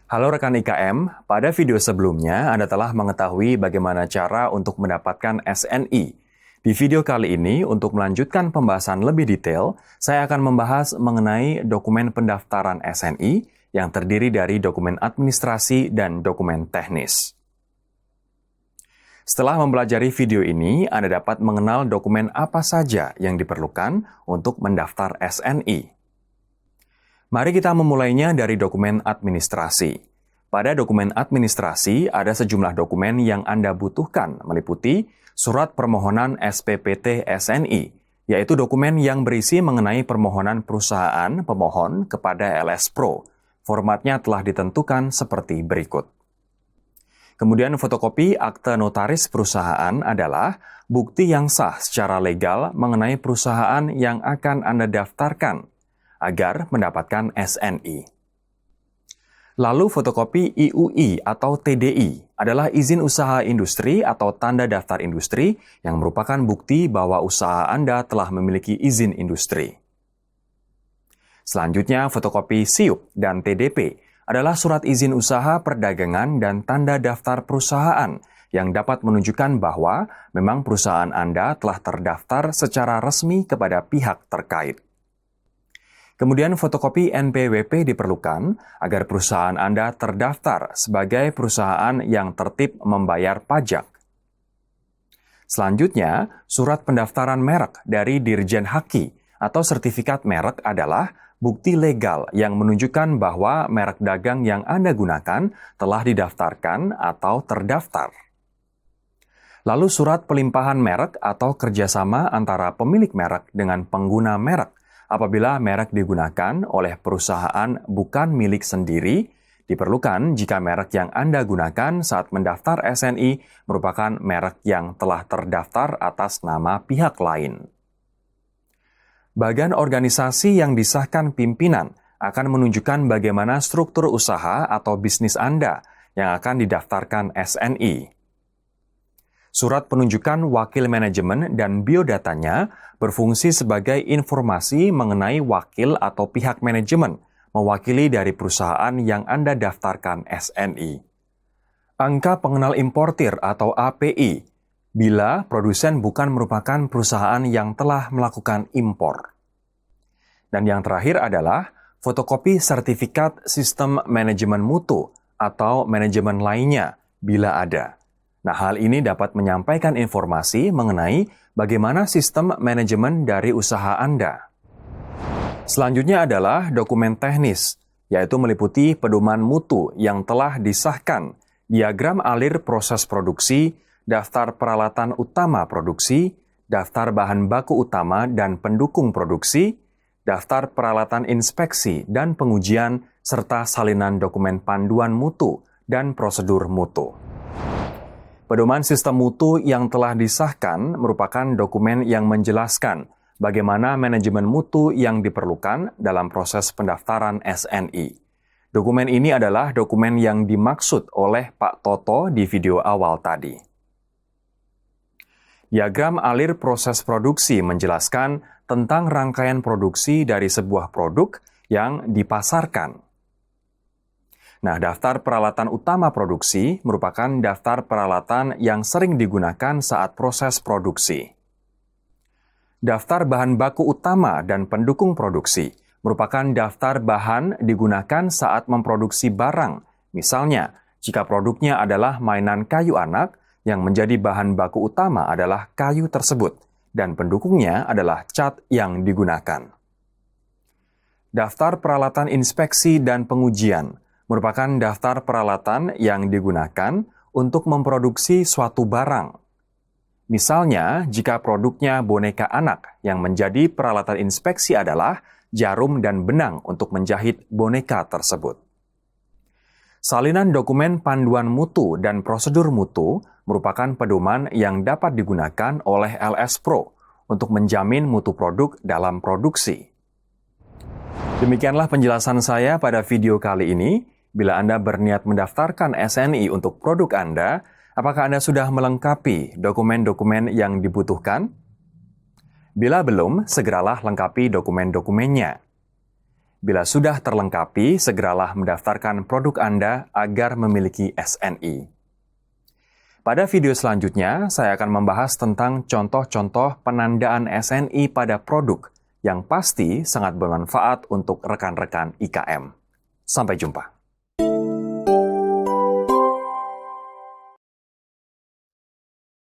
Halo rekan IKM, pada video sebelumnya Anda telah mengetahui bagaimana cara untuk mendapatkan SNI. Di video kali ini, untuk melanjutkan pembahasan lebih detail, saya akan membahas mengenai dokumen pendaftaran SNI yang terdiri dari dokumen administrasi dan dokumen teknis. Setelah mempelajari video ini, Anda dapat mengenal dokumen apa saja yang diperlukan untuk mendaftar SNI. Mari kita memulainya dari dokumen administrasi. Pada dokumen administrasi, ada sejumlah dokumen yang Anda butuhkan, meliputi surat permohonan SPPT SNI, yaitu dokumen yang berisi mengenai permohonan perusahaan pemohon kepada LS Pro. Formatnya telah ditentukan seperti berikut. Kemudian fotokopi akte notaris perusahaan adalah bukti yang sah secara legal mengenai perusahaan yang akan Anda daftarkan agar mendapatkan SNI. Lalu fotokopi IUI atau TDI adalah izin usaha industri atau tanda daftar industri yang merupakan bukti bahwa usaha Anda telah memiliki izin industri. Selanjutnya, fotokopi SIUP dan TDP adalah surat izin usaha perdagangan dan tanda daftar perusahaan yang dapat menunjukkan bahwa memang perusahaan Anda telah terdaftar secara resmi kepada pihak terkait. Kemudian fotokopi NPWP diperlukan agar perusahaan Anda terdaftar sebagai perusahaan yang tertib membayar pajak. Selanjutnya, surat pendaftaran merek dari Dirjen Haki atau sertifikat merek adalah bukti legal yang menunjukkan bahwa merek dagang yang Anda gunakan telah didaftarkan atau terdaftar. Lalu surat pelimpahan merek atau kerjasama antara pemilik merek dengan pengguna merek apabila merek digunakan oleh perusahaan bukan milik sendiri, diperlukan jika merek yang Anda gunakan saat mendaftar SNI merupakan merek yang telah terdaftar atas nama pihak lain. Bagan organisasi yang disahkan pimpinan akan menunjukkan bagaimana struktur usaha atau bisnis Anda yang akan didaftarkan SNI. Surat penunjukan wakil manajemen dan biodatanya berfungsi sebagai informasi mengenai wakil atau pihak manajemen mewakili dari perusahaan yang Anda daftarkan SNI. Angka pengenal importir atau API bila produsen bukan merupakan perusahaan yang telah melakukan impor. Dan yang terakhir adalah fotokopi sertifikat sistem manajemen mutu atau manajemen lainnya bila ada. Nah, hal ini dapat menyampaikan informasi mengenai bagaimana sistem manajemen dari usaha Anda. Selanjutnya adalah dokumen teknis, yaitu meliputi pedoman mutu yang telah disahkan, diagram alir proses produksi, daftar peralatan utama produksi, daftar bahan baku utama dan pendukung produksi, daftar peralatan inspeksi dan pengujian, serta salinan dokumen panduan mutu dan prosedur mutu. Pedoman sistem mutu yang telah disahkan merupakan dokumen yang menjelaskan bagaimana manajemen mutu yang diperlukan dalam proses pendaftaran SNI. Dokumen ini adalah dokumen yang dimaksud oleh Pak Toto di video awal tadi. Diagram alir proses produksi menjelaskan tentang rangkaian produksi dari sebuah produk yang dipasarkan. Nah, daftar peralatan utama produksi merupakan daftar peralatan yang sering digunakan saat proses produksi. Daftar bahan baku utama dan pendukung produksi merupakan daftar bahan digunakan saat memproduksi barang. Misalnya, jika produknya adalah mainan kayu anak, yang menjadi bahan baku utama adalah kayu tersebut, dan pendukungnya adalah cat yang digunakan. Daftar peralatan inspeksi dan pengujian merupakan daftar peralatan yang digunakan untuk memproduksi suatu barang. Misalnya, jika produknya boneka anak, yang menjadi peralatan inspeksi adalah jarum dan benang untuk menjahit boneka tersebut. Salinan dokumen panduan mutu dan prosedur mutu merupakan pedoman yang dapat digunakan oleh LS Pro untuk menjamin mutu produk dalam produksi. Demikianlah penjelasan saya pada video kali ini. Bila Anda berniat mendaftarkan SNI untuk produk Anda, apakah Anda sudah melengkapi dokumen-dokumen yang dibutuhkan? Bila belum, segeralah lengkapi dokumen-dokumennya. Bila sudah terlengkapi, segeralah mendaftarkan produk Anda agar memiliki SNI. Pada video selanjutnya, saya akan membahas tentang contoh-contoh penandaan SNI pada produk yang pasti sangat bermanfaat untuk rekan-rekan IKM. Sampai jumpa.